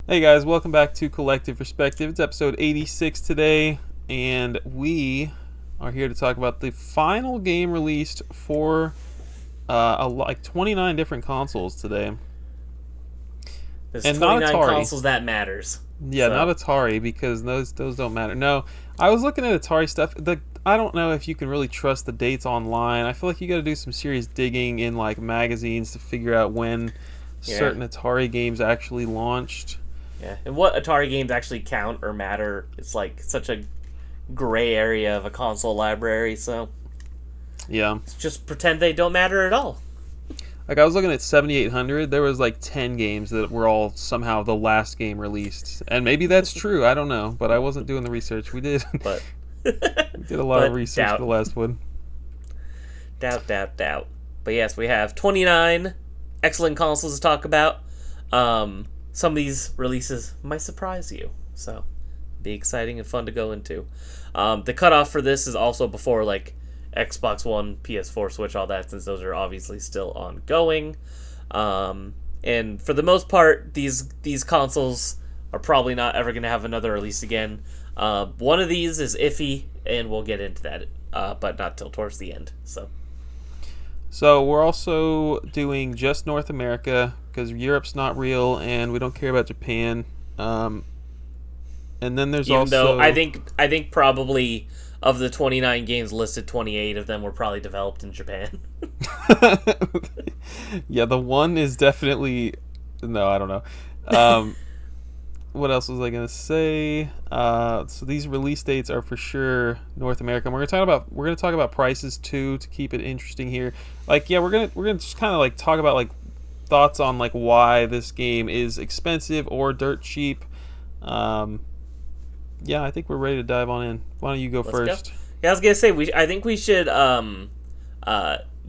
Hey guys, welcome back to Collective Perspective. It's episode 86 today, and we are here to talk about the final game released for like 29 different consoles today. There's And not 29 Atari. consoles that matters. Yeah, not So, Atari because those don't matter. No, I was looking at Atari stuff. I don't know if you can really trust the dates online. I feel like you got to do some serious digging in like magazines to figure out when yeah. certain Atari games actually launched. Yeah. And what Atari games actually count or matter, it's like such a gray area of a console library, so Yeah. just pretend they don't matter at all. Like I was looking at 7800, there was like 10 games that were all somehow the last game released. And maybe that's true, I don't know, but I wasn't doing the research. We did But we did a lot of but research for doubt. the last one. Doubt. But yes, we have 29 excellent consoles to talk about. Some of these releases might surprise you, so be exciting and fun to go into. The cutoff for this is also before like Xbox One, PS4, Switch, all that, since those are obviously still ongoing. And for the most part, these consoles are probably not ever going to have another release again. One of these is iffy, and we'll get into that, but not till towards the end. So we're also doing just North America because Europe's not real and we don't care about Japan. And then there's Even also though I think probably of the 29 games listed, 28 of them were probably developed in Japan. yeah, the one is definitely no, I don't know. Um, what else was I gonna say? So these release dates are for sure North America. And we're gonna talk about prices too to keep it interesting here. Like yeah, we're gonna just kind of like talk about like thoughts on like why this game is expensive or dirt cheap. Um, yeah, I think we're ready to dive on in. Why don't you go Let's go. first? Yeah, I was gonna say I think we should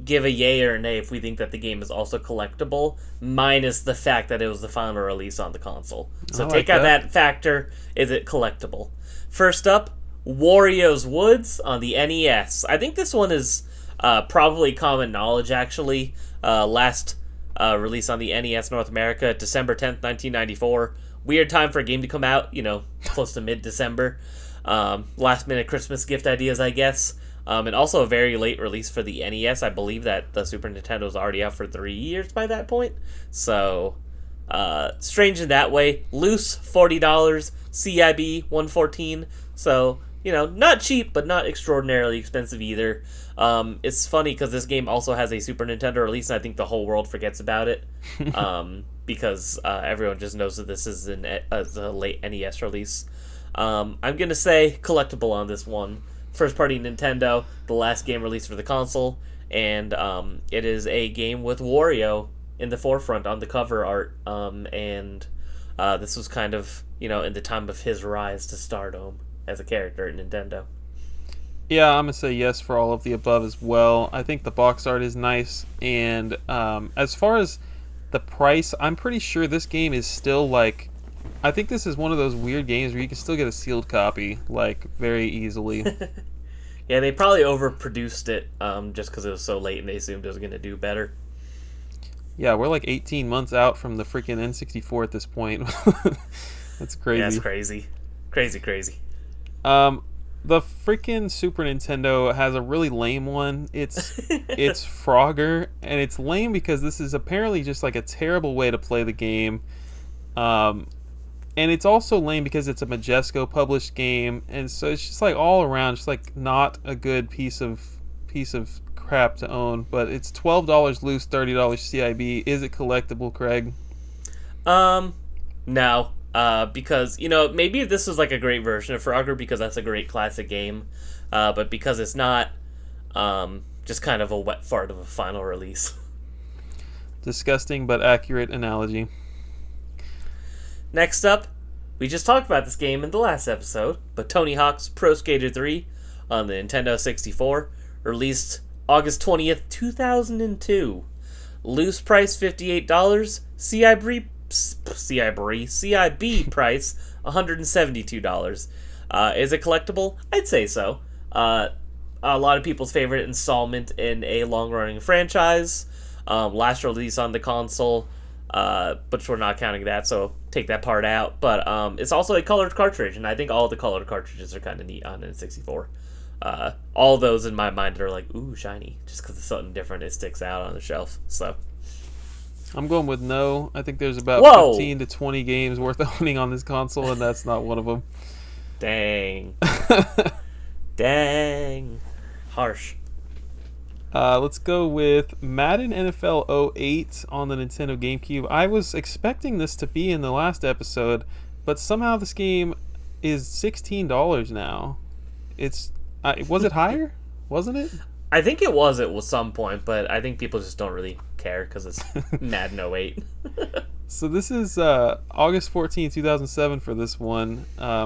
give a yay or a nay if we think that the game is also collectible, minus the fact that it was the final release on the console. So I like take out that. that factor. Is it collectible? First up, Wario's Woods on the NES. I think this one is probably common knowledge actually. Last release on the NES North America, December 10th, 1994. Weird time for a game to come out, close to mid-December. Last minute Christmas gift ideas, I guess. And also a very late release for the NES. I believe that the Super Nintendo was already out for 3 years by that point. So, strange in that way. Loose, $40. CIB, $114. So, not cheap, but not extraordinarily expensive either. It's funny because this game also has a Super Nintendo release, and I think the whole world forgets about it. Because everyone just knows that this is a late NES release. I'm going to say collectible on this one. First party Nintendo, the last game released for the console, and it is a game with Wario in the forefront on the cover art. And this was kind of, in the time of his rise to stardom as a character at Nintendo. Yeah, I'm gonna say yes for all of the above as well. I think the box art is nice, and as far as the price, I'm pretty sure this game is still like. I think this is one of those weird games where you can still get a sealed copy like very easily. Yeah, they probably overproduced it just because it was so late and they assumed it was going to do better. Yeah, we're like 18 months out from the freaking N64 at this point. That's Yeah, it's crazy. crazy. Crazy. Um, the freaking Super Nintendo has a really lame one. It's Frogger, and it's lame because this is apparently just like a terrible way to play the game. Um, and it's also lame because it's a Majesco published game, and so it's just like all around, just like not a good piece of crap to own. But it's $12 loose, $30 CIB. Is it collectible, Craig? No. Because, maybe if this was like a great version of Frogger because that's a great classic game. But because it's not, just kind of a wet fart of a final release. Disgusting but accurate analogy. Next up, we just talked about this game in the last episode, but Tony Hawk's Pro Skater 3 on the Nintendo 64, released August 20th, 2002. Loose price $58, CIB price $172. Is it collectible? I'd say so. A lot of people's favorite installment in a long-running franchise. Last release on the console. but we're not counting that, so take that part out. But it's also a colored cartridge, and I think all the colored cartridges are kind of neat on N64. All those in my mind are like, ooh, shiny, just because it's something different. It sticks out on the shelf. So I'm going with no. I think there's about 15 to 20 games worth owning on this console, and that's not one of them. Dang. Dang. Harsh. Let's go with Madden NFL 08 on the Nintendo GameCube. I was expecting this to be in the last episode, but somehow this game is $16 now. Was it higher? Wasn't it? I think it was at some point, but I think people just don't really care because it's Madden 08. So this is August 14, 2007 for this one.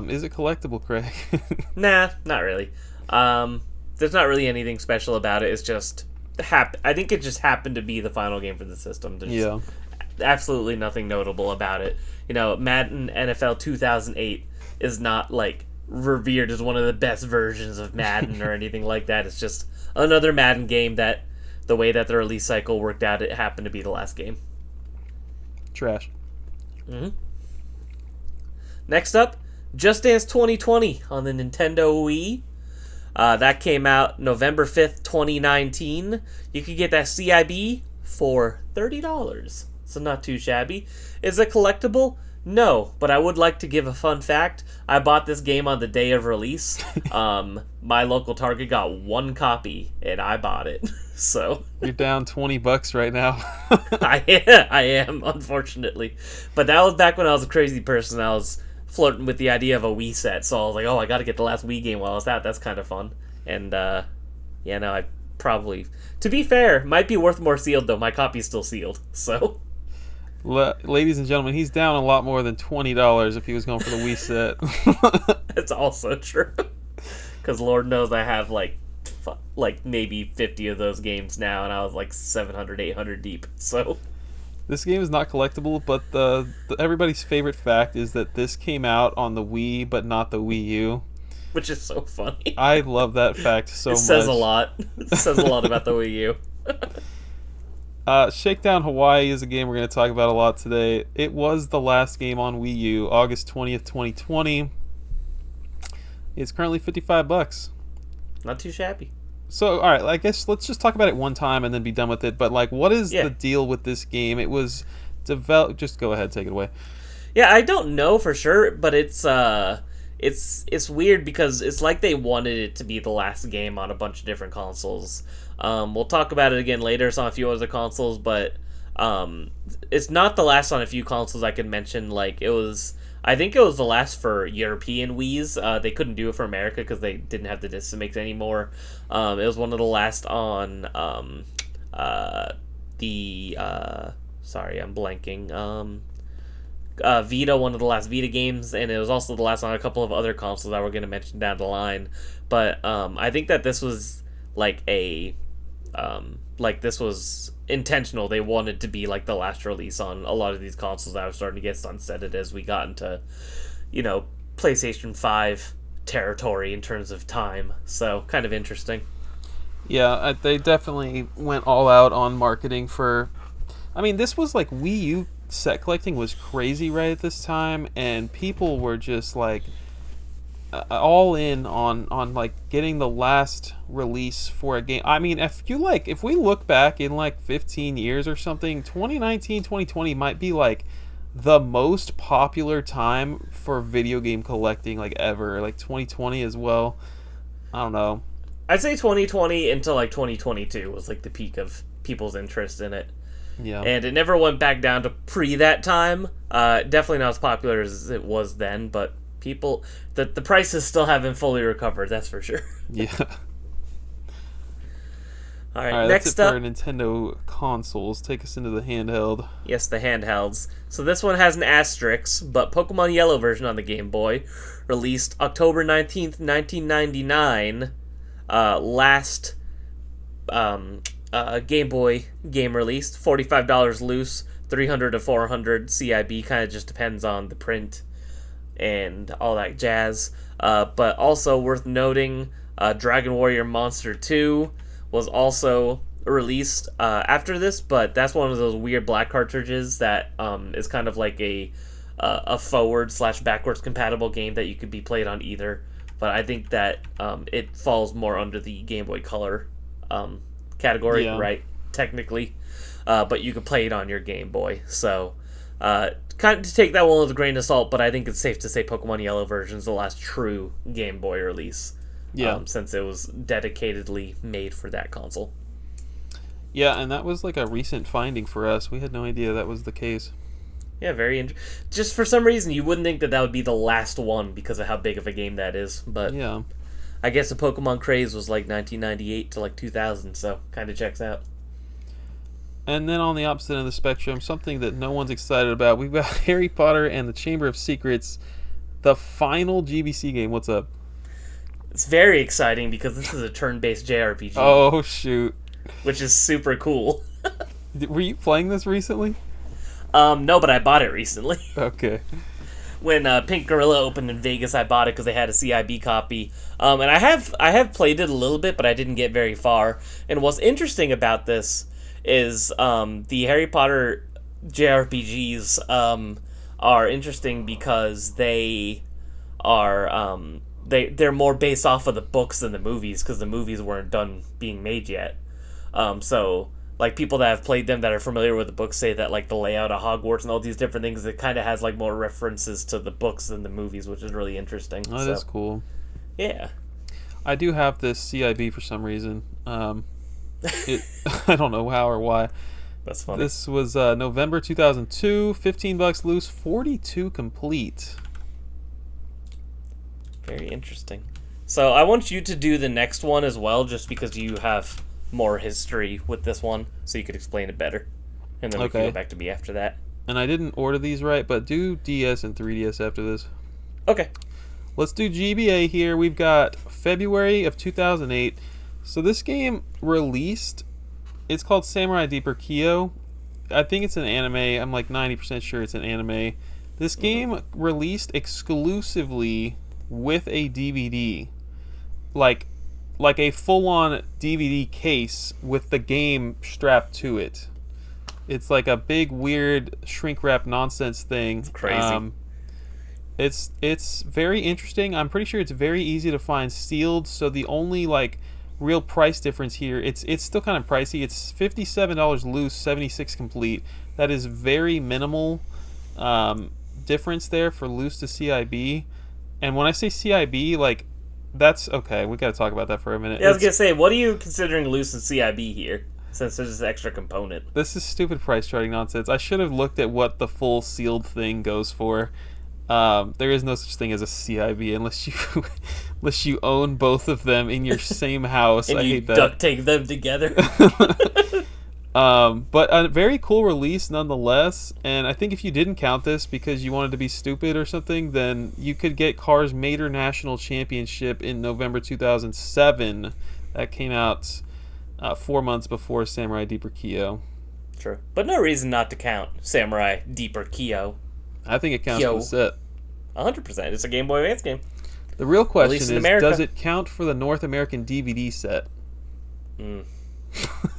Is it collectible, Craig? Nah, not really. There's not really anything special about it. It's just I think it just happened to be the final game for the system. There's absolutely nothing notable about it. Madden NFL 2008 is not like revered as one of the best versions of Madden or anything like that. It's just another Madden game that the way that the release cycle worked out, it happened to be the last game. Trash. Mm-hmm. Next up, Just Dance 2020 on the Nintendo Wii. That came out November 5th, 2019. You could get that CIB for $30. So not too shabby. Is it collectible? No, but I would like to give a fun fact. I bought this game on the day of release. My local Target got one copy, and I bought it. So you're down $20 right now. I am, unfortunately. But that was back when I was a crazy person. I was flirting with the idea of a Wii set, so I was like, I gotta get the last Wii game while I was out. That's kind of fun. And I probably, to be fair, might be worth more sealed though. My copy's still sealed, so ladies and gentlemen, he's down a lot more than $20 if he was going for the Wii set. It's also true, because Lord knows I have like maybe 50 of those games now, and I was like 700, 800 deep. So this game is not collectible, but the everybody's favorite fact is that this came out on the Wii, but not the Wii U. Which is so funny. I love that fact so much. It says a lot. It says a lot about the Wii U. Shakedown Hawaii is a game we're going to talk about a lot today. It was the last game on Wii U, August 20th, 2020. It's currently $55. Not too shabby. So, all right, I guess let's just talk about it one time and then be done with it. But, what is the deal with this game? It was developed... Just go ahead, take it away. Yeah, I don't know for sure, but it's weird because it's like they wanted it to be the last game on a bunch of different consoles. We'll talk about it again later. It's on a few other consoles, but it's not the last on a few consoles I can mention. I think it was the last for European Wiis. They couldn't do it for America because they didn't have the discs to make it anymore. It was one of the last on sorry, I'm blanking. Vita, one of the last Vita games, and it was also the last on a couple of other consoles that we're going to mention down the line. But I think that this was this was intentional. They wanted to be like the last release on a lot of these consoles that were starting to get sunsetted as we got into, PlayStation 5 territory in terms of time. So kind of interesting. Yeah, they definitely went all out on marketing for... I mean, this was like Wii U set collecting was crazy right at this time, and people were just all in on getting the last release for a game. I mean, if we look back in 15 years or something, 2019, 2020 might be the most popular time for video game collecting ever. 2020 as well. I don't know. I'd say 2020 until 2022 was the peak of people's interest in it. Yeah. And it never went back down to pre that time. Definitely not as popular as it was then, but people, the prices still haven't fully recovered, that's for sure. Yeah. All right, next that's it up, for Nintendo consoles. Take us into the handheld. Yes, the handhelds. So this one has an asterisk, but Pokemon Yellow version on the Game Boy, released October 19th, 1999. Last Game Boy game released, $45 loose, $300 to $400 CIB, kind of just depends on the print and all that jazz. But also worth noting, Dragon Warrior Monster 2 was also released after this, but that's one of those weird black cartridges that is kind of like a forward/backwards compatible game that you could be played on either. But I think that it falls more under the Game Boy Color category, right? Technically, but you could play it on your Game Boy. So, kind of to take that one with a grain of salt. But I think it's safe to say Pokemon Yellow version is the last true Game Boy release. Yeah, since it was dedicatedly made for that console. Yeah, and that was like a recent finding for us. We had no idea that was the case. Yeah, just for some reason, you wouldn't think that would be the last one because of how big of a game that is. But yeah, I guess the Pokemon craze was like 1998 to like 2000, so kind of checks out. And then on the opposite end of the spectrum, something that no one's excited about, we've got Harry Potter and the Chamber of Secrets, the final GBC game. What's up? It's very exciting because this is a turn-based JRPG. Oh, shoot. Which is super cool. Were you playing this recently? No, but I bought it recently. Okay. When Pink Gorilla opened in Vegas, I bought it because they had a CIB copy. And I have played it a little bit, but I didn't get very far. And what's interesting about this is the Harry Potter JRPGs are interesting because they are they're more based off of the books than the movies because the movies weren't done being made yet. So like people that have played them that are familiar with the books say that like the layout of Hogwarts and all these different things, it kind of has like more references to the books than the movies, which is really interesting. Oh, that's cool. Yeah. I do have this CIB for some reason. I don't know how or why. That's funny. This was November 2002, $15 loose, 42 complete. Very interesting. So I want you to do the next one as well, just because you have more history with this one, so you could explain it better. And then we can go back to me after that. And I didn't order these right, but do DS and 3DS after this. Okay. Let's do GBA here. We've got February of 2008. So this game released, it's called Samurai Deeper Kyo. I think it's an anime. I'm like 90% sure it's an anime. This game released exclusively with a DVD. Like a full-on DVD case with the game strapped to it. It's like a big, weird, shrink-wrap nonsense thing. It's crazy. It's very interesting. I'm pretty sure it's very easy to find sealed, so the only, like, real price difference here, it's still kind of pricey. It's $57 loose, $76 complete. That is very minimal difference there for loose to CIB. And when I say CIB, like, that's okay. We got to talk about that for a minute. Yeah, I was gonna say, what are you considering loose in CIB here? Since there's this extra component. This is stupid price charting nonsense. I should have looked at what the full sealed thing goes for. There is no such thing as a CIB unless you own both of them in your same house. And I you hate that. duct tape them together. But a very cool release nonetheless, and I think if you didn't count this because you wanted to be stupid or something, then you could get Cars Mater National Championship in November 2007. That came out 4 months before Samurai Deeper Kyo. True. But no reason not to count Samurai Deeper Kyo. I think it counts for the set. 100%. It's a Game Boy Advance game. The real question is, does it count for the North American DVD set?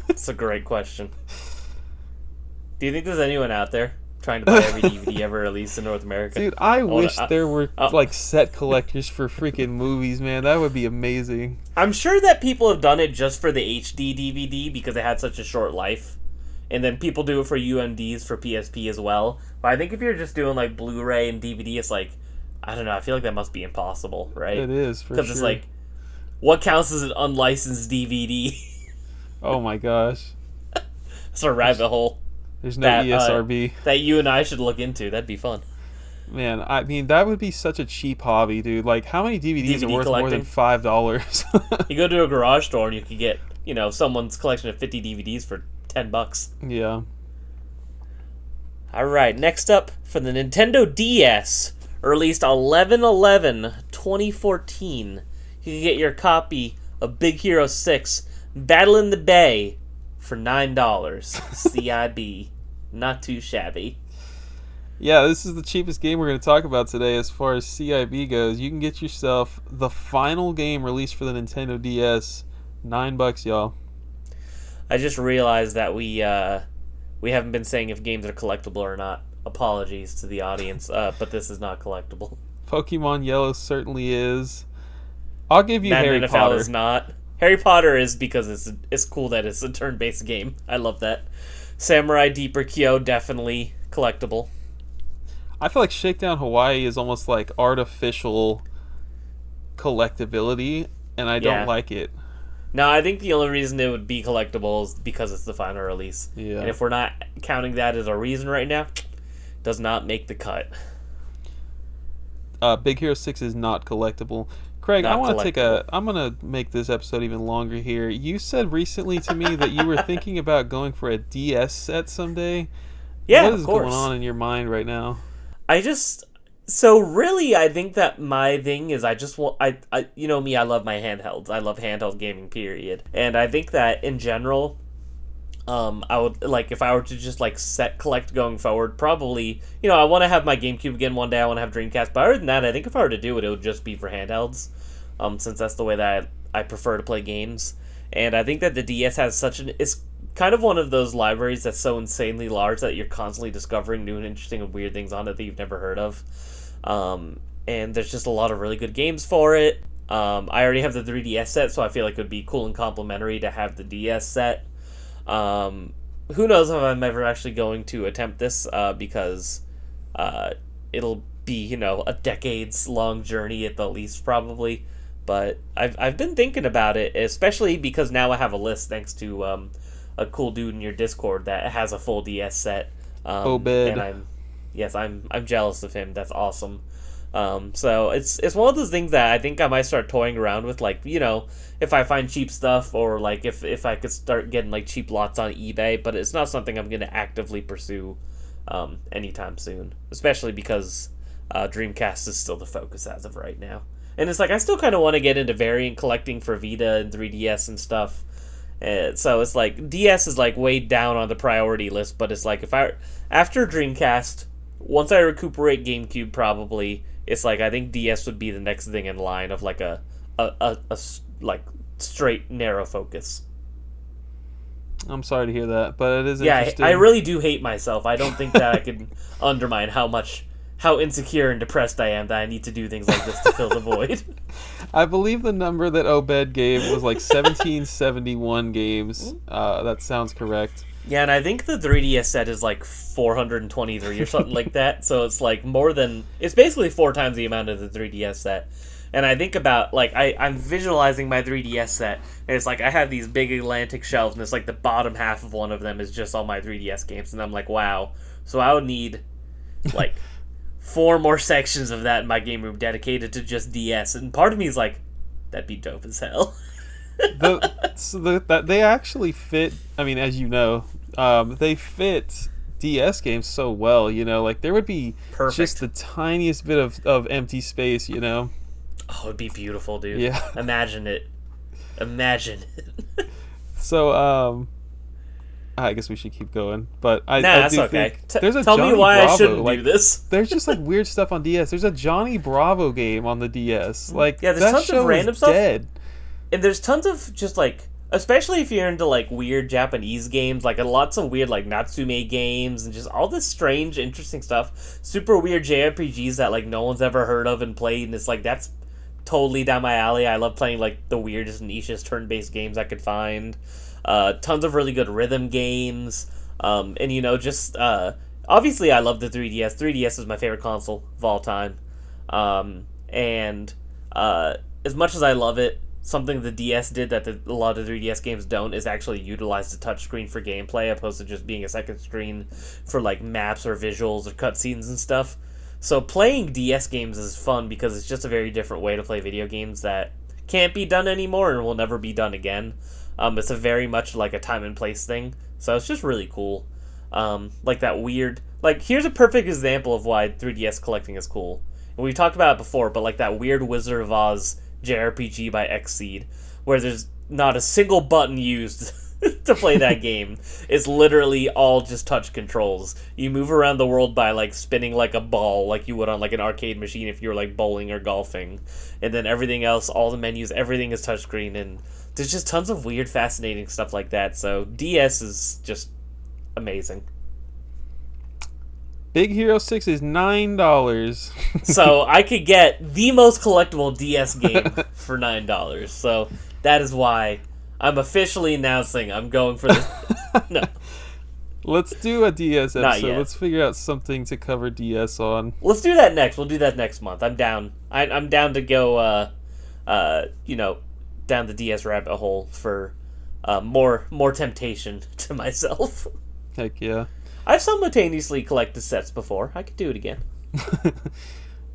That's a great question. Do you think there's anyone out there trying to buy every DVD ever released in North America? Dude, I wish there were like set collectors for freaking movies, man. That would be amazing. I'm sure that people have done it just for the HD DVD because it had such a short life. And then people do it for UMDs for PSP as well. But I think if you're just doing like Blu-ray and DVD, it's like, I don't know, I feel like that must be impossible, right? It is, for sure. Because it's like, what counts as an unlicensed DVD? Oh my gosh. It's a rabbit hole. There's no ESRB. That you and I should look into. That'd be fun. Man, I mean, that would be such a cheap hobby, dude. Like, how many DVDs are worth more than $5? You go to a garage store and you could get, someone's collection of 50 DVDs for $10. Yeah. Alright, next up, for the Nintendo DS, released 11/11/2014. You can get your copy of Big Hero 6 Battle in the Bay for $9. CIB. Not too shabby. Yeah, this is the cheapest game we're going to talk about today as far as CIB goes. You can get yourself the final game released for the Nintendo DS. $9, y'all. I just realized that we haven't been saying if games are collectible or not. Apologies to the audience, but this is not collectible. Pokemon Yellow certainly is. I'll give you Madden Harry NFL Potter. is not. Harry Potter is because it's cool that it's a turn-based game. I love that. Samurai Deeper Kyo, definitely collectible. I feel like Shakedown Hawaii is almost like artificial collectability, and I Yeah. don't like it. No, I think the only reason it would be collectible is because it's the final release. Yeah. And if we're not counting that as a reason right now, does not make the cut. Big Hero 6 is not collectible. Craig, I Not want to collectible. I'm gonna make this episode even longer here. You said recently to me that you were thinking about going for a DS set someday. Yeah, What of is course. going on in your mind right now? So really, I think that my thing is I just want you know me, I love my handhelds. I love handheld gaming, period. And I think that in general, I would like if I were to just like set collect going forward, probably I want to have my GameCube again one day. I want to have Dreamcast, but other than that, I think if I were to do it, it would just be for handhelds, since that's the way that I prefer to play games. And I think that the DS has it's kind of one of those libraries that's so insanely large that you're constantly discovering new and interesting and weird things on it that you've never heard of. And there's just a lot of really good games for it. I already have the 3DS set, so I feel like it would be cool and complimentary to have the DS set. Who knows if I'm ever actually going to attempt this, because it'll be, a decades-long journey at the least, probably. But I've been thinking about it, especially because now I have a list thanks to a cool dude in your Discord that has a full DS set. Obed. And I'm jealous of him. That's awesome. So it's one of those things that I think I might start toying around with, like, if I find cheap stuff, or like if I could start getting like cheap lots on eBay, but it's not something I'm going to actively pursue anytime soon, especially because Dreamcast is still the focus as of right now. And it's like I still kind of want to get into variant collecting for Vita and 3DS and stuff. So it's like DS is like way down on the priority list, but it's like after Dreamcast, once I recuperate GameCube, probably it's like I think DS would be the next thing in line of like a like straight narrow focus. I'm sorry to hear that, but it is Yeah, interesting. I really do hate myself. I don't think that I could undermine how insecure and depressed I am that I need to do things like this to fill the void. I believe the number that Obed gave was like 1771 games. That sounds correct. Yeah, and I think the 3DS set is like 423 or something like that. So it's like it's basically 4 times the amount of the 3DS set. And I think about, like, I'm visualizing my 3DS set, and it's like I have these big Atlantic shelves, and it's like the bottom half of one of them is just all my 3DS games. And I'm like, wow. So I would need, like, 4 more sections of that in my game room dedicated to just DS. And part of me is like, that'd be dope as hell. They actually fit. I mean, as you know, they fit DS games so well. Like there would be Perfect. just the tiniest bit of empty space. Oh, it'd be beautiful, dude. Yeah. Imagine it. So, I guess we should keep going. But I that's do okay. think there's a Tell Johnny me why Bravo. I shouldn't like, do this. There's just like weird stuff on DS. There's a Johnny Bravo game on the DS. Like Yeah, there's that tons of show random is stuff. dead. And there's tons of just like, especially if you're into like weird Japanese games, like lots of weird like Natsume games and just all this strange, interesting stuff. Super weird JRPGs that like no one's ever heard of and played, and it's like that's totally down my alley. I love playing like the weirdest, nichest turn-based games I could find. Tons of really good rhythm games. And just obviously I love the 3DS. 3DS is my favorite console of all time. And as much as I love it, something the DS did that a lot of 3DS games don't is actually utilize the touchscreen for gameplay, opposed to just being a second screen for like maps or visuals or cutscenes and stuff. So playing DS games is fun because it's just a very different way to play video games that can't be done anymore and will never be done again. It's a very much like a time and place thing, so it's just really cool. Like that weird, like here's a perfect example of why 3DS collecting is cool. And we've talked about it before, but like that weird Wizard of Oz JRPG by Xseed, where there's not a single button used to play that game. It's literally all just touch controls. You move around the world by like spinning like a ball, like you would on like an arcade machine if you were like bowling or golfing, and then everything else, all the menus, everything is touchscreen, and there's just tons of weird, fascinating stuff like that. So DS is just amazing. Big Hero 6 is $9. So I could get the most collectible DS game for $9. So that is why I'm officially announcing I'm going for this. No. Let's do a DS Not episode. yet. Let's figure out something to cover DS on. Let's do that next. We'll do that next month. I'm down. I'm down to go, down the DS rabbit hole for more temptation to myself. Heck yeah. I've simultaneously collected sets before. I could do it again.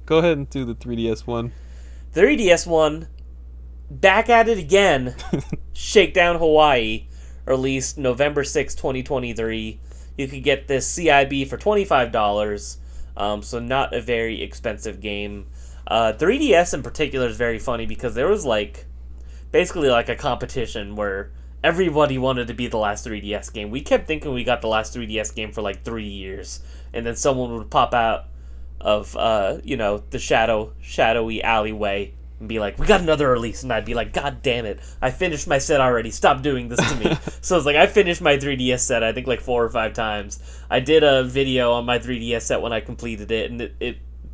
Go ahead and do the 3DS one. 3DS one, back at it again. Shakedown Hawaii, released November 6, 2023. You could get this CIB for $25, so not a very expensive game. 3DS in particular is very funny because there was basically a competition where everybody wanted to be the last 3DS game. We kept thinking we got the last 3DS game for 3 years, and then someone would pop out of the shadowy alleyway and be like, "We got another release," and I'd be like, "God damn it! I finished my set already. Stop doing this to me." So it's I finished my 3DS set I think 4 or 5 times. I did a video on my 3DS set when I completed it, and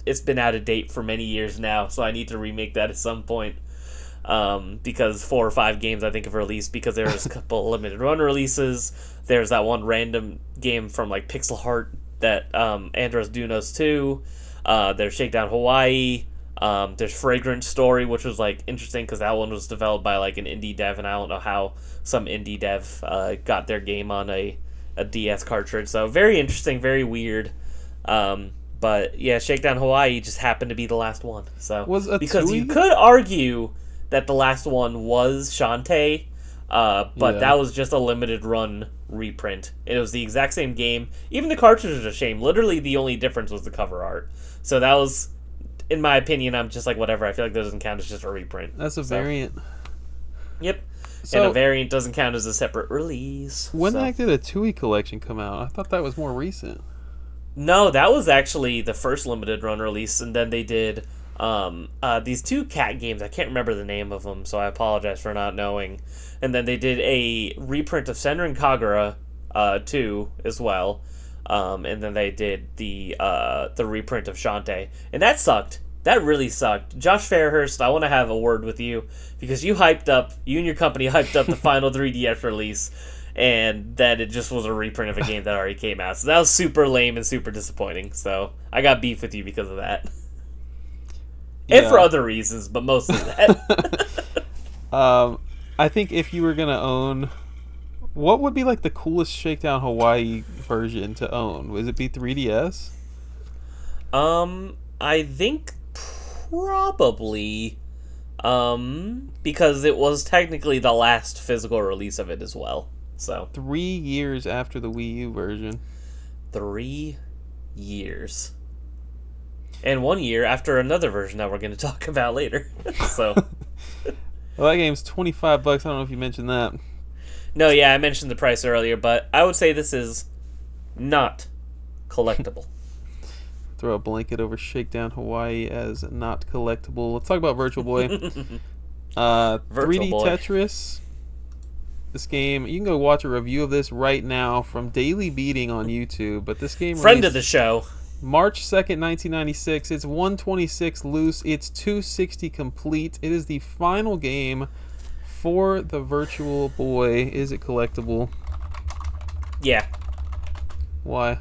it's been out of date for many years now, so I need to remake that at some point. Because 4 or 5 games I think have released, because there was a couple limited run releases. There's that one random game from Pixel Heart that Andros Dunos 2. There's Shakedown Hawaii. There's Fragrant Story, which was interesting because that one was developed by an indie dev, and I don't know how some indie dev got their game on a DS cartridge. So very interesting, very weird. But yeah, Shakedown Hawaii just happened to be the last one. So because you could argue that the last one was Shantae, but that was just a limited run reprint. It was the exact same game. Even the cartridge is a shame. Literally, the only difference was the cover art. So that was, in my opinion, I'm just whatever. I feel that doesn't count as just a reprint. That's a variant. Yep. So, and a variant doesn't count as a separate release. When the heck did a Tui collection come out? I thought that was more recent. No, that was actually the first limited run release, and then they did these 2 cat games. I can't remember the name of them, so I apologize for not knowing. And then they did a reprint of Senran Kagura 2 as well. And then they did the reprint of Shantae, and that sucked. That really sucked. Josh Fairhurst, I want to have a word with you because you and your company hyped up the final 3DS release, and that it just was a reprint of a game that already came out. So that was super lame and super disappointing. So I got beef with you because of that. Yeah. And for other reasons, but mostly that. I think if you were going to own... What would be the coolest Shakedown Hawaii version to own? Would it be 3DS? I think probably... because it was technically the last physical release of it as well. So 3 years after the Wii U version. 3 years. And 1 year after another version that we're going to talk about later. So Well, that game's $25. I don't know if you mentioned that. No, yeah, I mentioned the price earlier, but I would say this is not collectible. Throw a blanket over Shakedown Hawaii as not collectible. Let's talk about Virtual Boy. 3D Boy. Tetris. This game, you can go watch a review of this right now from Daily Beating on YouTube. But this game Friend of the show. March 2nd, 1996. It's 126 loose. It's 260 complete. It is the final game for the Virtual Boy. Is it collectible? Yeah. Why?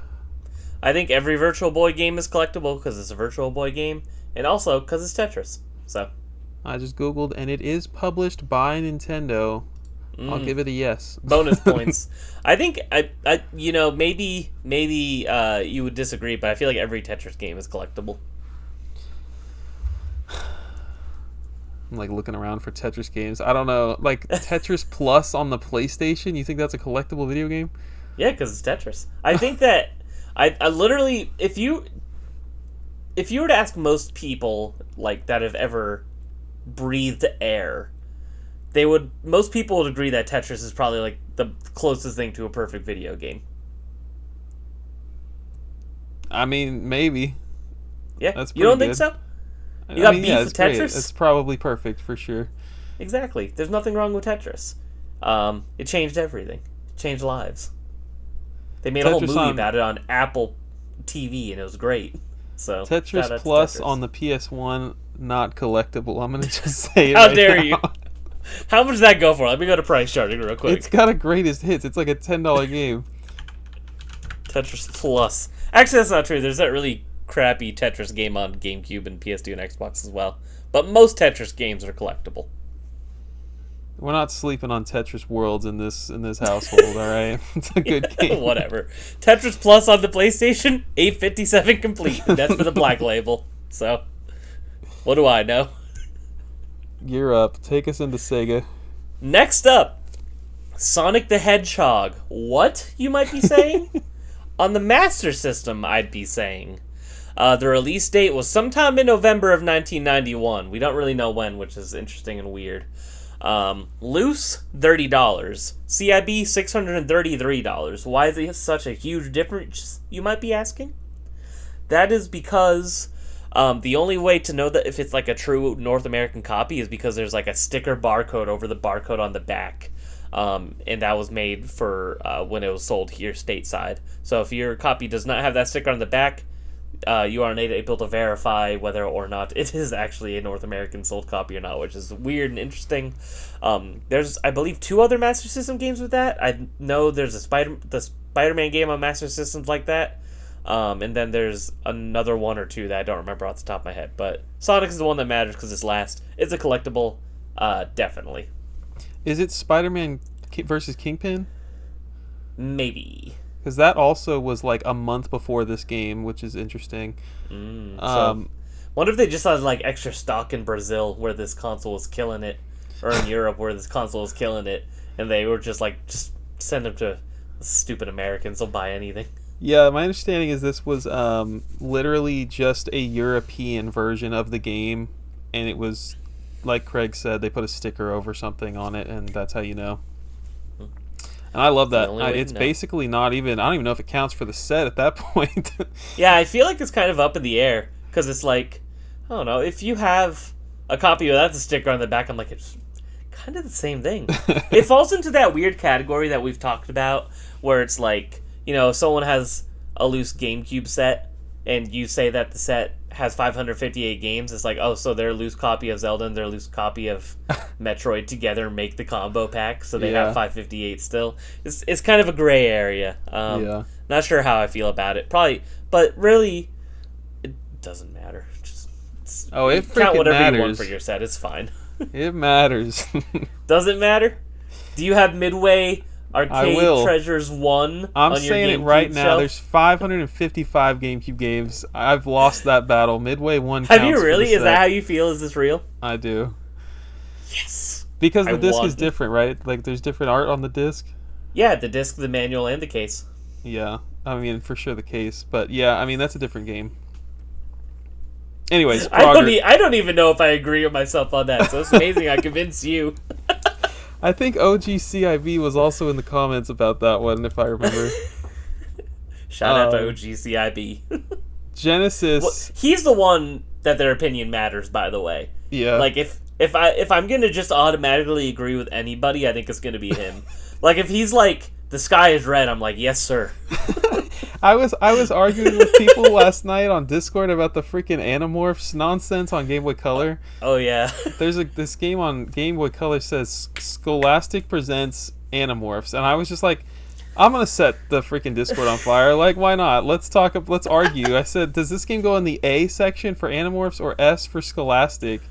I think every Virtual Boy game is collectible because it's a Virtual Boy game, and also because it's Tetris. So I just Googled, and it is published by Nintendo. I'll give it a yes. Bonus points. I think I maybe you would disagree, but I feel like every Tetris game is collectible. I'm looking around for Tetris games. I don't know, Tetris Plus on the PlayStation. You think that's a collectible video game? Yeah, because it's Tetris. I think that I literally, if you were to ask most people that have ever breathed air, most people would agree that Tetris is probably like the closest thing to a perfect video game. I mean, maybe. Yeah, That's you don't pretty think good. so? You got beef yeah, with it's great. Tetris? It's probably perfect for sure. Exactly. There's nothing wrong with Tetris. It changed everything. It changed lives. They made a whole Tetris movie on- about it on Apple TV, and it was great. So shout out Tetris to Plus Tetris. on the PS1, not collectible. I'm gonna just say it. How right dare now. you? How much does that go for? Let me go to price charting real quick. It's got a greatest hits. It's like a $10 game. Tetris Plus. Actually, that's not true. There's that really crappy Tetris game on GameCube and PS2 and Xbox as well. But most Tetris games are collectible. We're not sleeping on Tetris Worlds in this household. All right, it's a good game. Whatever. Tetris Plus on the PlayStation, $8.57 complete. That's for the black label. So, what do I know? Gear up. Take us into Sega. Next up, Sonic the Hedgehog. What, you might be saying? On the Master System, I'd be saying. The release date was sometime in November of 1991. We don't really know when, which is interesting and weird. Loose, $30. CIB, $633. Why is it such a huge difference, you might be asking? That is because the only way to know that if it's like a true North American copy is because there's like a sticker barcode over the barcode on the back. And that was made for when it was sold here stateside. So if your copy does not have that sticker on the back, you are unable to verify whether or not it is actually a North American sold copy or not, which is weird and interesting. There's, I believe, 2 other Master System games with that. I know there's the Spider-Man game on Master Systems like that. And then there's another 1 or 2 that I don't remember off the top of my head. But Sonic is the one that matters because it's last. It's a collectible, definitely. Is it Spider-Man versus Kingpin? Maybe. Because that also was like a month before this game, which is interesting. Wonder if they just had like extra stock in Brazil where this console was killing it, or in Europe where this console was killing it, and they were just like, just send them to stupid Americans. They'll buy anything. Yeah, my understanding is this was literally just a European version of the game, and it was, like Craig said, they put a sticker over something on it, and that's how you know. And I love that. It's basically not even... I don't even know if it counts for the set at that point. Yeah, I feel like it's kind of up in the air, because it's like, I don't know, if you have a copy without the sticker on the back, I'm like, it's kind of the same thing. It falls into that weird category that we've talked about, where it's like, you know, if someone has a loose GameCube set, and you say that the set has 558 games, it's like, oh, so their loose copy of Zelda and their loose copy of Metroid together make the combo pack, so they have 558 still. It's kind of a gray area. Not sure how I feel about it. Probably, but really, it doesn't matter. Just it count whatever matters. you want for your set. It's fine. It matters. Does it matter? Do you have Midway Arcade Treasures 1 I'm on your saying GameCube it right now. shelf? There's 555 GameCube games. I've lost that battle. Midway 1 Have counts you for really? the Is set. that how you feel? Is this real? I do. Yes. Because the I disc want is it. different, right? Like, there's different art on the disc. Yeah, the disc, the manual, and the case. Yeah. I mean, for sure the case. But, yeah, I mean, that's a different game. Anyways, I don't even know if I agree with myself on that, so it's amazing I convinced you. I think OGCIB was also in the comments about that one, if I remember. Shout out to OGCIB. Genesis. Well, he's the one that their opinion matters, by the way. Yeah. Like, if I'm gonna just automatically agree with anybody, I think it's gonna be him. Like, if he's like, the sky is red, I'm like, yes, sir. I was arguing with people last night on Discord about the freaking Animorphs nonsense on Game Boy Color. Oh, yeah. There's this game on Game Boy Color says Scholastic presents Animorphs, and I was just like, I'm gonna set the freaking Discord on fire. Like, why not? Let's argue. I said, does this game go in the A section for Animorphs or S for Scholastic?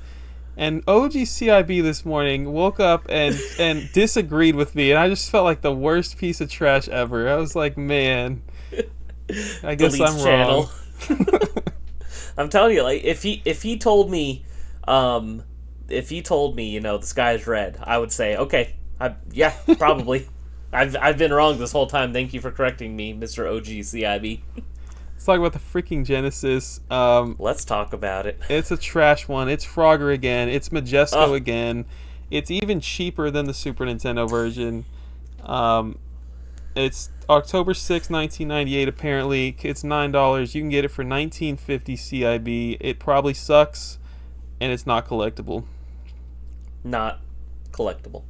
And OGCIB this morning woke up and disagreed with me, and I just felt like the worst piece of trash ever. I was like, man, I guess Deletes I'm wrong. I'm telling you, like, if he told me, you know, the sky is red, I would say, okay, yeah, probably. I've been wrong this whole time. Thank you for correcting me, Mr. OGCIB. Let's talk about the freaking Genesis. Let's talk about it. It's a trash one. It's Frogger again. It's Majesco again. It's even cheaper than the Super Nintendo version. Um, it's October 6th, 1998. Apparently, it's $9. You can get it for 1950 CIB. It probably sucks, and it's not collectible. Not collectible.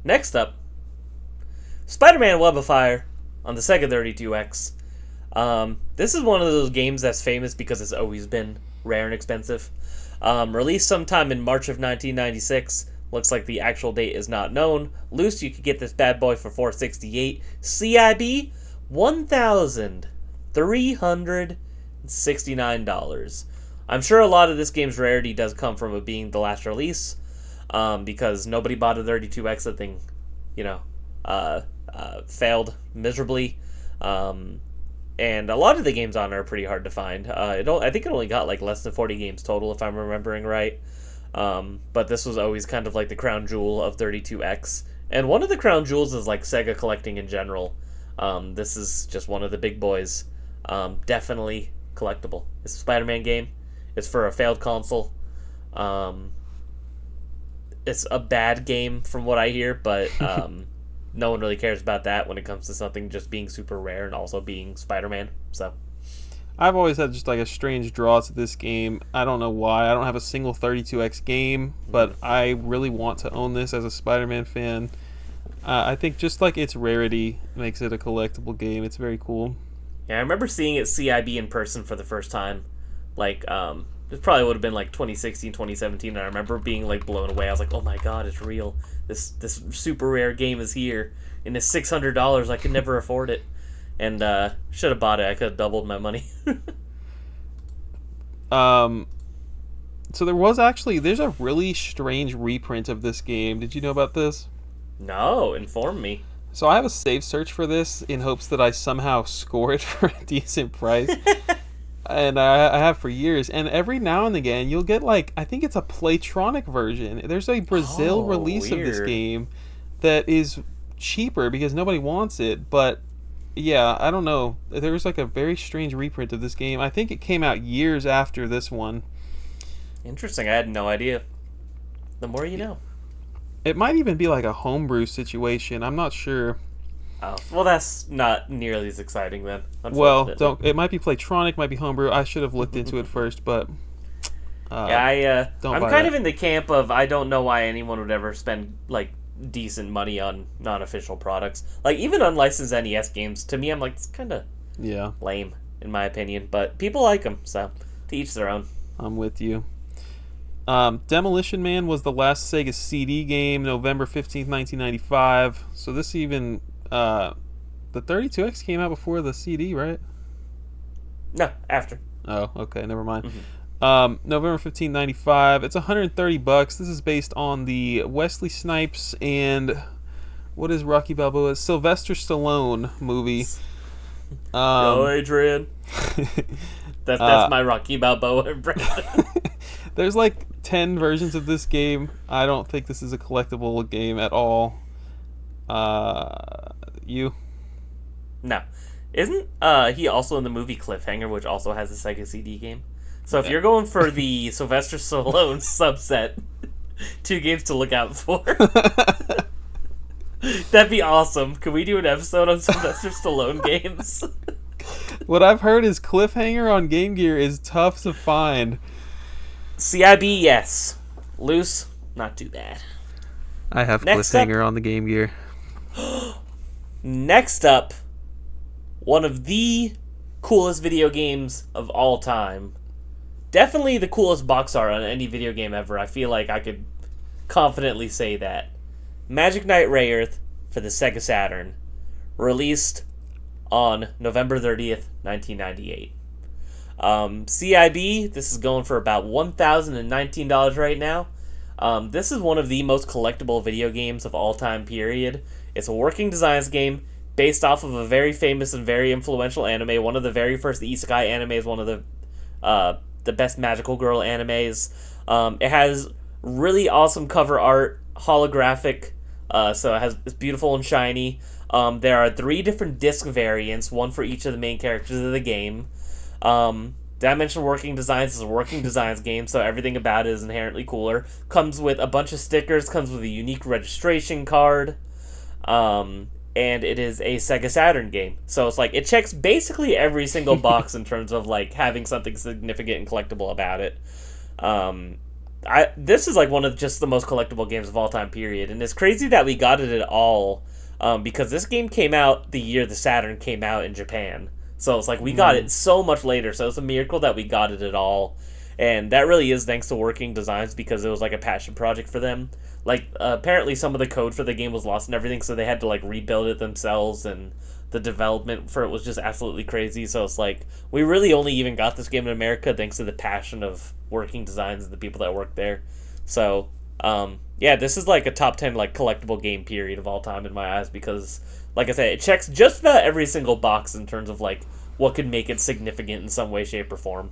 Next up, Spider-Man Web of Fire on the Sega 32X. This is one of those games that's famous because it's always been rare and expensive. Released sometime in March of 1996. Looks like the actual date is not known. Loose, you could get this bad boy for $468. CIB, $1,369. I'm sure a lot of this game's rarity does come from it being the last release, because nobody bought a 32X. That thing, failed miserably. And a lot of the games on it are pretty hard to find. I think it only got like less than 40 games total, if I'm remembering right. But this was always kind of like the crown jewel of 32X. And one of the crown jewels is like Sega collecting in general. This is just one of the big boys. Definitely collectible. It's a Spider-Man game. It's for a failed console. It's a bad game from what I hear, but no one really cares about that when it comes to something just being super rare and also being Spider-Man. So I've always had just like a strange draw to this game. I don't know why. I don't have a single 32X game, but I really want to own this as a Spider-Man fan. I think just like its rarity makes it a collectible game. It's very cool. Yeah, I remember seeing it CIB in person for the first time. Like, it probably would have been like 2016, 2017, and I remember being like blown away. I was like, oh my god, it's real. This super rare game is here. And it's $600. I could never afford it. And should have bought it. I could have doubled my money. So there's a really strange reprint of this game. Did you know about this? No, inform me. So I have a save search for this in hopes that I somehow score it for a decent price. And I have for years. And every now and again, you'll get like, I think it's a Playtronic version. There's a Brazil release weird. of this game that is cheaper because nobody wants it. But yeah, I don't know. There was like a very strange reprint of this game. I think it came out years after this one. Interesting. I had no idea. The more you know. It might even be like a homebrew situation. I'm not sure. Oh, well, that's not nearly as exciting then. Well, it might be Playtronic, might be homebrew. I should have looked into it first, but I'm kind of in the camp of I don't know why anyone would ever spend like decent money on non-official products. Like even unlicensed NES games, to me, I'm like, it's kind of lame in my opinion. But people like them, so to each their own. I'm with you. Demolition Man was the last Sega CD game, November 15th, 1995. So this even the 32X came out before the CD, right? No, after. Oh, okay, never mind. November 15th, 95. It's $130. This is based on the Wesley Snipes and what is Rocky Balboa? Sylvester Stallone movie. Yo, Adrian. That's my Rocky Balboa impression. There's like 10 versions of this game. I don't think this is a collectible game at all. You? No. Isn't he also in the movie Cliffhanger, which also has a Sega CD game? So if you're going for the Sylvester Stallone subset, 2 games to look out for. That'd be awesome. Can we do an episode on Sylvester Stallone games? What I've heard is Cliffhanger on Game Gear is tough to find. CIB, yes. Loose, not too bad. I have Cliffhanger on the Game Gear. Next up, one of the coolest video games of all time. Definitely the coolest box art on any video game ever. I feel like I could confidently say that. Magic Knight Rayearth for the Sega Saturn. Released on November 30th, 1998. CIB, this is going for about $1,019 right now. This is one of the most collectible video games of all time, period. It's a working designs game based off of a very famous and very influential anime. One of the very first isekai animes, one of the best magical girl animes. It has really awesome cover art, holographic, so it's beautiful and shiny. There are 3 different disc variants, one for each of the main characters of the game. Did I mention Working Designs? Is a Working Designs game, so everything about it is inherently cooler. Comes with a bunch of stickers, comes with a unique registration card, and it is a Sega Saturn game. So it's like, it checks basically every single box in terms of like having something significant and collectible about it. This is like one of just the most collectible games of all time, period. And it's crazy that we got it at all, because this game came out the year the Saturn came out in Japan. So it's like we got it so much later. So it's a miracle that we got it at all. And that really is thanks to Working Designs, because it was like a passion project for them. Like, apparently some of the code for the game was lost and everything, so they had to like rebuild it themselves, and the development for it was just absolutely crazy. So it's like, we really only even got this game in America thanks to the passion of Working Designs and the people that work there. So, yeah, this is like a top 10 like collectible game, period, of all time in my eyes, because, like I said, it checks just about every single box in terms of like what could make it significant in some way, shape, or form.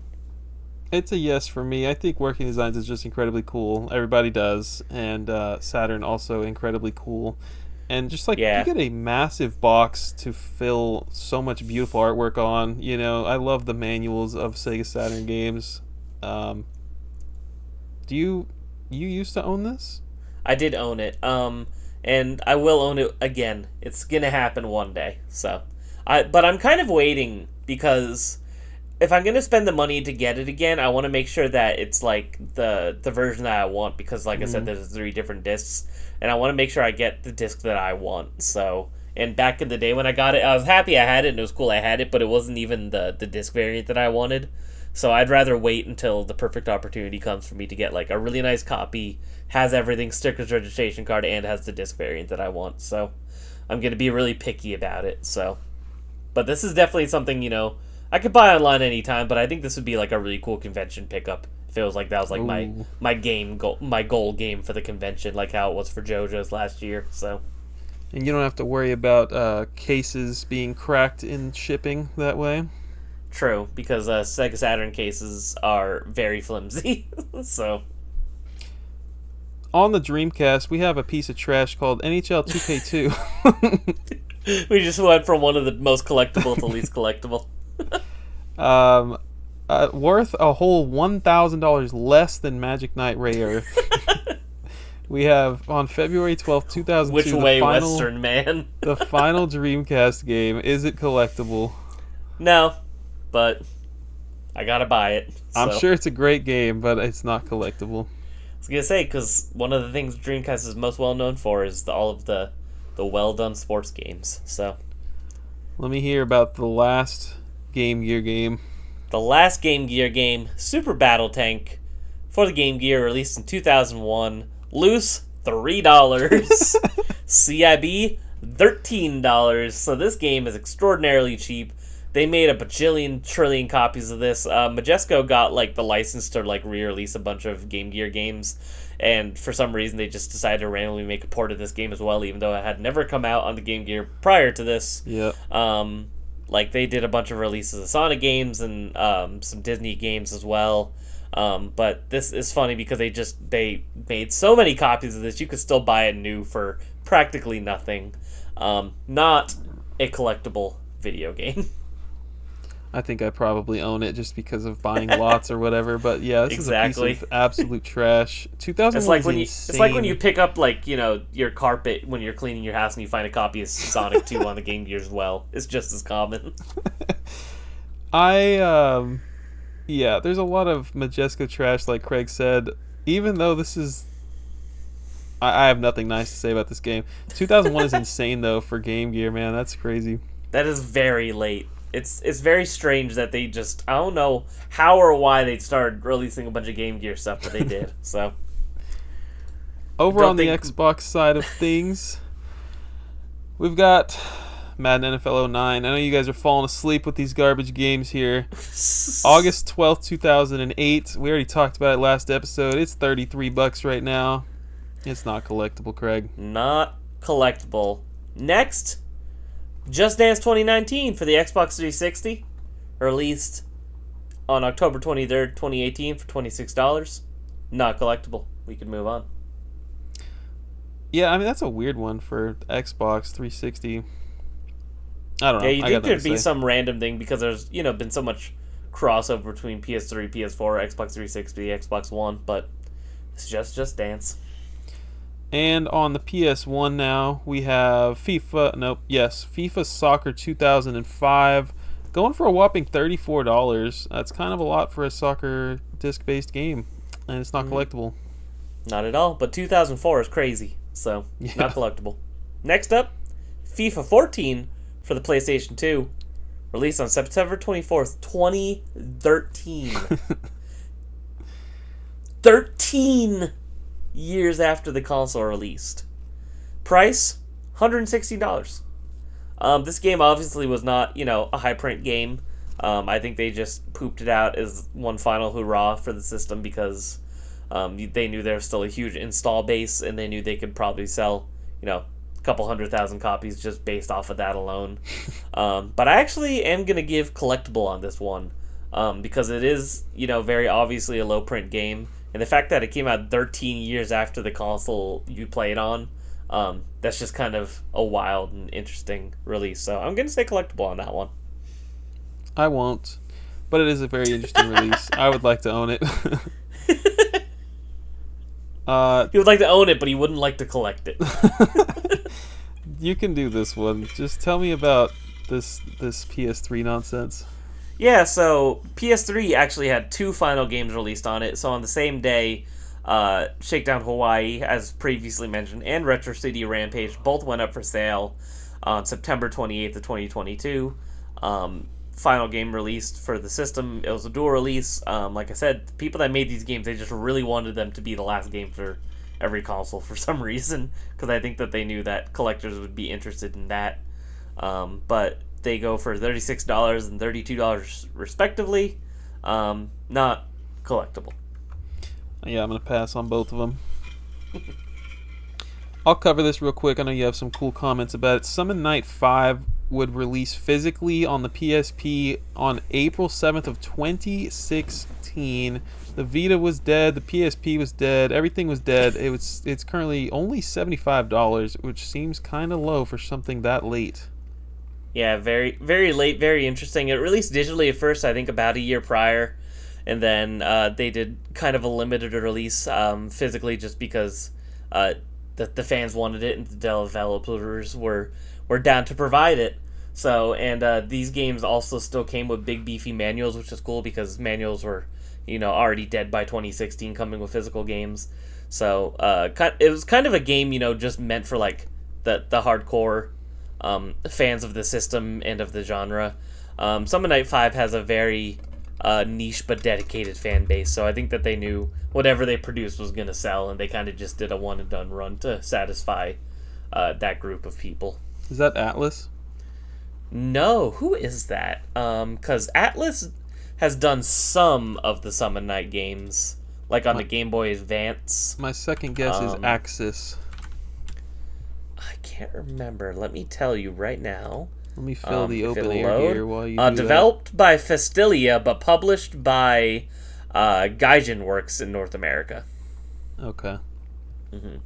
It's a yes for me. I think Working Designs is just incredibly cool. Everybody does. And Saturn also incredibly cool. And just like, Yeah. you get a massive box to fill so much beautiful artwork on. You know, I love the manuals of Sega Saturn games. Do you used to own this? I did own it, and I will own it again. It's gonna happen one day. But I'm kind of waiting, because if I'm gonna spend the money to get it again, I want to make sure that it's like the version that I want, because, like I said, there's 3 different discs, and I want to make sure I get the disc that I want. So, and back in the day when I got it, I was happy I had it, and it was cool I had it, but it wasn't even the disc variant that I wanted. So I'd rather wait until the perfect opportunity comes for me to get like a really nice copy, has everything, stickers, registration card, and has the disc variant that I want. So I'm going to be really picky about it. So, but this is definitely something, I could buy online anytime, but I think this would be like a really cool convention pickup if it was like that was like my goal game for the convention, like how it was for JoJo's last year. So, And you don't have to worry about cases being cracked in shipping that way. true, because Sega Saturn cases are very flimsy. So, On the Dreamcast, we have a piece of trash called NHL 2K2. we just went from one of the most collectible to least collectible. Worth a whole $1,000 less than Magic Knight Ray Earth. We have, on February 12th, 2002, Which way, Western man? the final Dreamcast game. Is it collectible? No, but I gotta buy it. I'm so. sure it's a great game, but it's not collectible. I was gonna say, because one of the things Dreamcast is most well known for is all of the well done sports games. So, Let me hear about the last Game Gear game. the last Game Gear game, Super Battle Tank, for the Game Gear, released in 2001, loose $3, CIB $13. So this game is extraordinarily cheap. They made a bajillion trillion copies of this. Majesco got like the license to like re-release a bunch of Game Gear games, and for some reason they just decided to randomly make a port of this game as well, even though it had never come out on the Game Gear prior to this. Yep. Like they did a bunch of releases of Sonic games and some Disney games as well. But this is funny because they made so many copies of this, you could still buy it new for practically nothing. Not a collectible video game. I think I probably own it just because of buying lots or whatever. But yeah, this Exactly. is a piece of absolute trash. 2001 It's like is when insane. it's like when you pick up like your carpet when you're cleaning your house and you find a copy of Sonic 2 on the Game Gear as well. It's just as common. Yeah, there's a lot of Majesco trash, like Craig said. Even though this is, I have nothing nice to say about this game. 2001 is insane though for Game Gear, man. That's crazy. That is very late. It's very strange that they just, I don't know how or why they started releasing a bunch of Game Gear stuff, but they did. So Over Don't on the think- Xbox side of things, we've got Madden NFL 09. I know you guys are falling asleep with these garbage games here. August 12th, 2008. We already talked about it last episode. It's $33 right now. It's not collectible, Craig. Not collectible. Next, Just Dance 2019 for the Xbox 360, released on October 23rd, 2018 for $26. Not collectible. We could move on. Yeah, I mean, that's a weird one for Xbox 360. I don't know. Yeah, you I think got nothing there'd to be say. some random thing because there's, been so much crossover between PS3, PS4, Xbox 360, Xbox One, but it's Just Dance. And on the PS1 now, we have FIFA Soccer 2005, going for a whopping $34. That's kind of a lot for a soccer disc-based game, and it's not collectible. Not at all, but 2004 is crazy, so not collectible. Next up, FIFA 14 for the PlayStation 2, released on September 24th, 2013. 13 years after the console released. Price, $160. This game obviously was not, a high print game. I think they just pooped it out as one final hurrah for the system because they knew there was still a huge install base and they knew they could probably sell, a couple 100,000 copies just based off of that alone. But I actually am going to give collectible on this one because it is, very obviously a low print game. And the fact that it came out 13 years after the console you play it on, that's just kind of a wild and interesting release. So I'm going to say collectible on that one. I won't, but it is a very interesting release. I would like to own it. He would like to own it, but he wouldn't like to collect it. You can do this one. Just tell me about this PS3 nonsense. Yeah, so PS3 actually had 2 final games released on it. So on the same day, Shakedown Hawaii, as previously mentioned, and Retro City Rampage both went up for sale on September 28th of 2022. Final game released for the system. It was a dual release. Like I said, the people that made these games, they just really wanted them to be the last game for every console for some reason, because I think that they knew that collectors would be interested in that. But they go for $36 and $32 respectively. Not collectible. Yeah, I'm going to pass on both of them. I'll cover this real quick. I know you have some cool comments about it. Summon Night 5 would release physically on the PSP on April 7th of 2016. The Vita was dead. The PSP was dead. Everything was dead. It's currently only $75, which seems kind of low for something that late. Yeah, very, very late, very interesting. It released digitally at first, I think about a year prior, and then they did kind of a limited release physically just because the fans wanted it and the developers were down to provide it. So, and these games also still came with big beefy manuals, which is cool because manuals were, already dead by 2016 coming with physical games. So, it was kind of a game, just meant for like the hardcore fans of the system and of the genre. Summon Night 5 has a very niche but dedicated fan base, so I think that they knew whatever they produced was going to sell, and they kind of just did a one and done run to satisfy that group of people. Is that Atlas? No, who is that? Because Atlas has done some of the Summon Night games, like on the Game Boy Advance. My second guess is Axis. I can't remember. Let me tell you right now. Let me fill the open air here while you do developed by Festilia, but published by Gaijin Works in North America. Okay. Mm-hmm.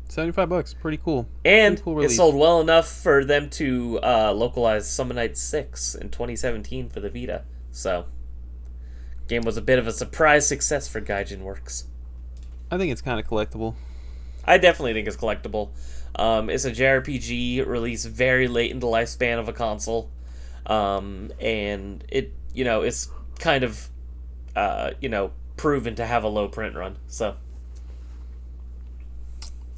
$75, pretty cool. And pretty cool it sold well enough for them to localize Summon Night 6 in 2017 for the Vita. So, game was a bit of a surprise success for Gaijin Works. I think it's kind of collectible. I definitely think it's collectible. It's a JRPG released very late in the lifespan of a console. And it, it's kind of, proven to have a low print run. So,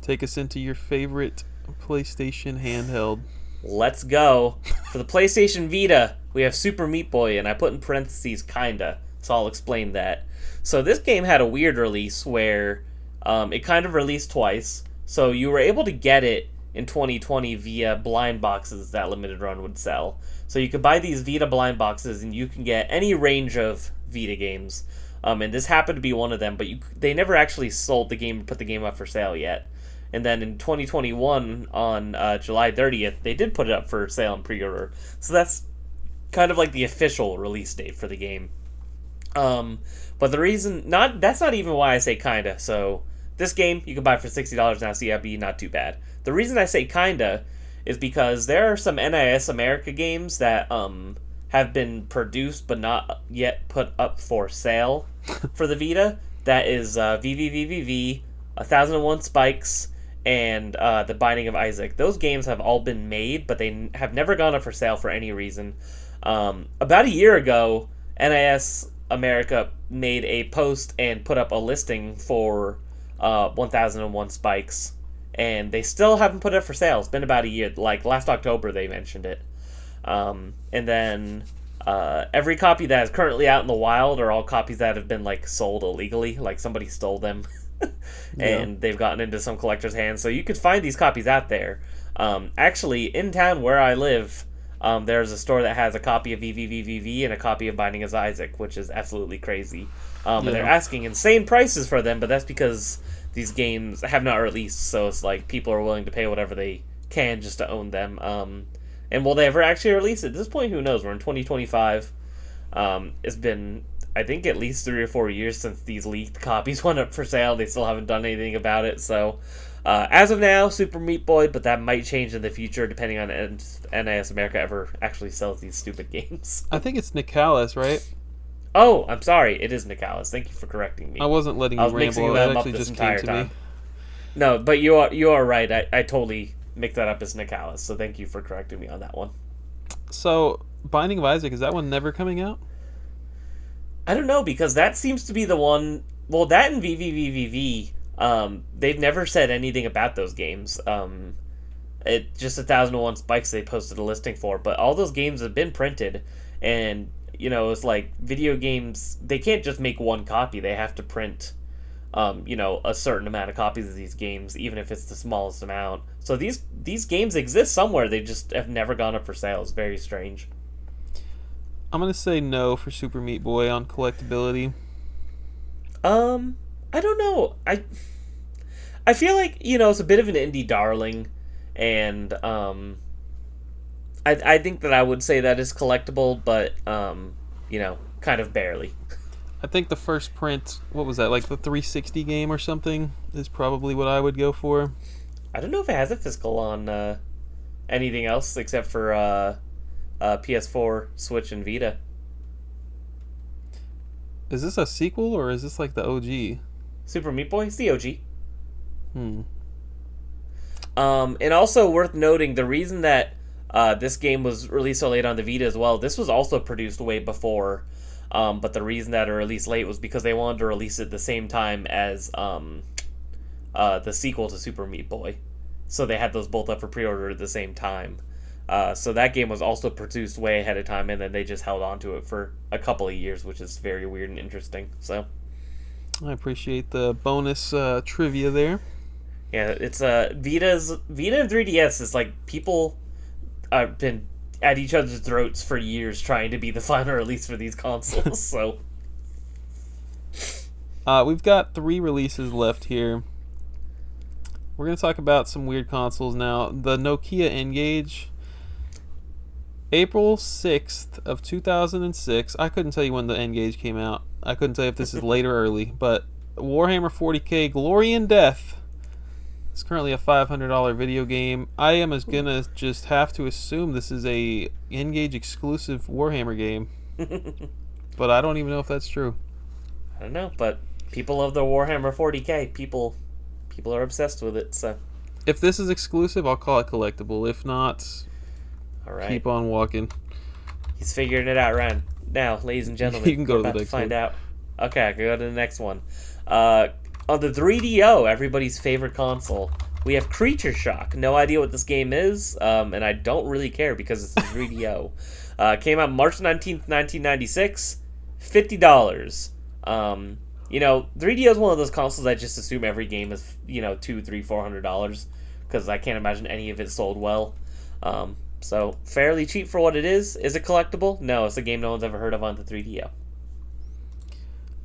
take us into your favorite PlayStation handheld. Let's go. For the PlayStation Vita, we have Super Meat Boy, and I put in parentheses kinda, so I'll explain that. So this game had a weird release where it kind of released twice. So you were able to get it in 2020 via blind boxes that Limited Run would sell. So you could buy these Vita blind boxes, and you can get any range of Vita games. And this happened to be one of them, but they never actually sold the game and put the game up for sale yet. And then in 2021, on July 30th, they did put it up for sale and pre-order. So that's kind of like the official release date for the game. But the reason, that's not even why I say kinda. So this game, you can buy for $60 now, CIB, not too bad. The reason I say kinda is because there are some NIS America games that have been produced but not yet put up for sale for the Vita. That is VVVVV, 1001 Spikes, and The Binding of Isaac. Those games have all been made, but they have never gone up for sale for any reason. About a year ago, NIS America made a post and put up a listing for 1001 Spikes, and they still haven't put it up for sale. It's been about a year. Like last October, they mentioned it. And then every copy that is currently out in the wild are all copies that have been like sold illegally, like somebody stole them, and they've gotten into some collector's hands. So you could find these copies out there. Actually, in town where I live, there's a store that has a copy of VVVVV and a copy of Binding of Isaac, which is absolutely crazy. And they're asking insane prices for them, but that's because these games have not released, so it's like people are willing to pay whatever they can just to own them. And will they ever actually release it? At this point, who knows? We're in 2025. It's been, I think, at least 3 or 4 years since these leaked copies went up for sale. They still haven't done anything about it. So, as of now, Super Meat Boy, but that might change in the future depending on if NIS America ever actually sells these stupid games. I think it's Nicalis, right? Oh, I'm sorry. It is Nicalis. Thank you for correcting me. I wasn't letting you ramble. That actually just came to me. No, but you are right. I totally make that up as Nicalis, so thank you for correcting me on that one. So, Binding of Isaac, is that one never coming out? I don't know, because that seems to be the one... Well, that and VVVVV, they've never said anything about those games. It just 1001 Spikes they posted a listing for, but all those games have been printed, and, you know, it's like video games, they can't just make one copy, they have to print... a certain amount of copies of these games, even if it's the smallest amount. So these games exist somewhere. They just have never gone up for sale. It's very strange. I'm gonna say no for Super Meat Boy on collectability. I don't know. I feel like, it's a bit of an indie darling, and I think that I would say that is collectible, but kind of barely. I think the first print, what was that, like the 360 game or something, is probably what I would go for. I don't know if it has a physical on anything else except for PS4, Switch, and Vita. Is this a sequel or is this like the OG? Super Meat Boy? It's the OG. And also worth noting, the reason that this game was released so late on the Vita as well, this was also produced way before. But the reason that it released late was because they wanted to release it the same time as the sequel to Super Meat Boy. So they had those both up for pre-order at the same time. So that game was also produced way ahead of time, and then they just held on to it for a couple of years, which is very weird and interesting. So I appreciate the bonus trivia there. Yeah, it's Vita and 3DS is like people have been at each other's throats for years trying to be the final release for these consoles. So we've got 3 releases left here. We're going to talk about some weird consoles now. The Nokia N-Gage, April 6th of 2006. I couldn't tell you when the N-Gage came out. I couldn't tell you if this is late or early, but Warhammer 40k Glory and Death. It's currently a $500 video game. I am gonna just have to assume this is a N-Gage exclusive Warhammer game. But I don't even know if that's true. I don't know, but people love the Warhammer 40k. People are obsessed with it, so... If this is exclusive, I'll call it collectible. If not, all right, keep on walking. He's figuring it out right now, ladies and gentlemen. You can go to the next find one. out. Okay, I can go to the next one. On the 3DO, everybody's favorite console, we have Creature Shock. No idea what this game is, and I don't really care because it's a 3DO. Came out March 19th, 1996. $50. 3DO is one of those consoles I just assume every game is, $200, $300, $400, because I can't imagine any of it sold well. So, fairly cheap for what it is. Is it collectible? No, it's a game no one's ever heard of on the 3DO.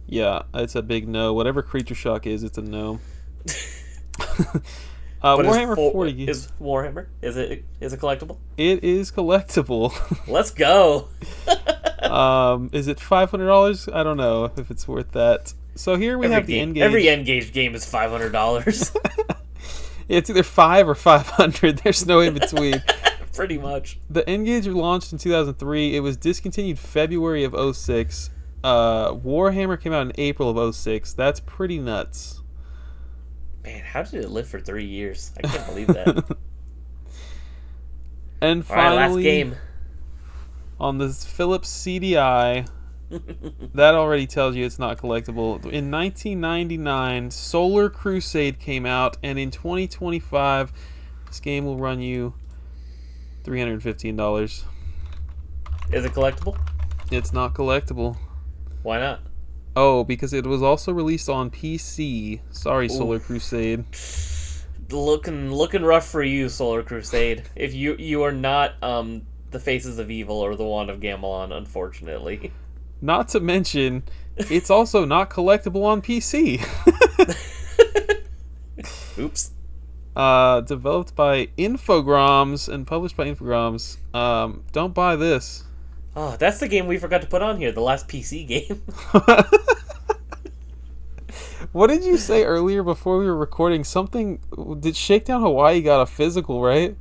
Yeah, it's a big no. Whatever Creature Shock is, it's a no. Warhammer 40 is Warhammer. Is it collectible? It is collectible. Let's go. Is it $500? I don't know if it's worth that. So here we have the N-Gage. Every N-Gage game is $500. It's either 5 or 500. There's no in between. Pretty much. The N-Gage launched in 2003. It was discontinued February of 06. Warhammer came out in April of 06. That's pretty nuts. Man, how did it live for 3 years? I can't believe that. And All right, last finally, game. on this Philips CDI, that already tells you it's not collectible. In 1999, Solar Crusade came out, and in 2025, this game will run you $315. Is it collectible? It's not collectible. Why not? Oh, because it was also released on PC. Sorry, Solar Crusade. Looking rough for you, Solar Crusade. If you are not the Faces of Evil or the Wand of Gamelon, unfortunately. Not to mention, it's also not collectible on PC. Oops. Developed by Infogrames and published by Infogrames. Don't buy this. Oh, that's the game we forgot to put on here, the last PC game. What did you say earlier before we were recording? Something... Did Shakedown Hawaii got a physical, right?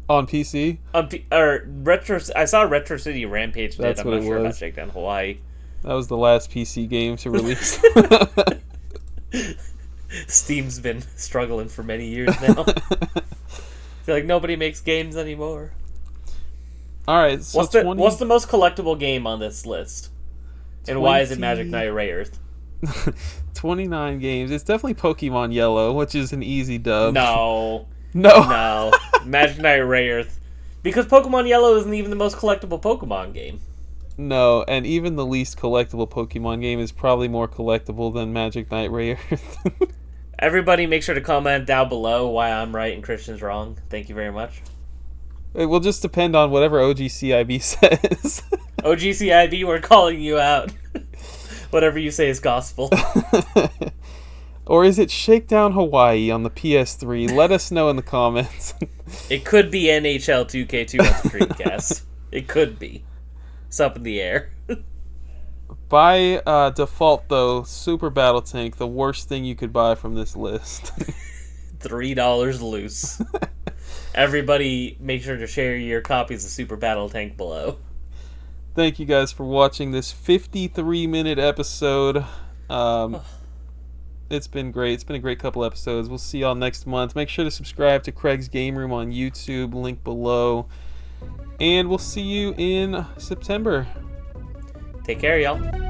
On PC? I saw Retro City Rampage did. That's I'm what not it sure about was. Shakedown Hawaii. That was the last PC game to release. Steam's been struggling for many years now. I feel like nobody makes games anymore. Alright, so What's the most collectible game on this list? And why is it Magic Knight Rayearth? 29 games. It's definitely Pokemon Yellow, which is an easy dub. No. No. Magic Knight Rayearth. Because Pokemon Yellow isn't even the most collectible Pokemon game. No, and even the least collectible Pokemon game is probably more collectible than Magic Knight Rayearth. Everybody make sure to comment down below why I'm right and Christian's wrong. Thank you very much. It will just depend on whatever OGCIB says. OGCIB, we're calling you out. Whatever you say is gospel. Or is it Shakedown Hawaii on the PS3? Let us know in the comments. It could be NHL 2K2 on the Dreamcast. It could be. It's up in the air. By default, though, Super Battle Tank, the worst thing you could buy from this list. $3 loose. Everybody, make sure to share your copies of Super Battle Tank below. Thank you guys for watching this 53-minute episode. It's been great. It's been a great couple episodes. We'll see y'all next month. Make sure to subscribe to Craig's Game Room on YouTube. Link below. And we'll see you in September. Take care, y'all.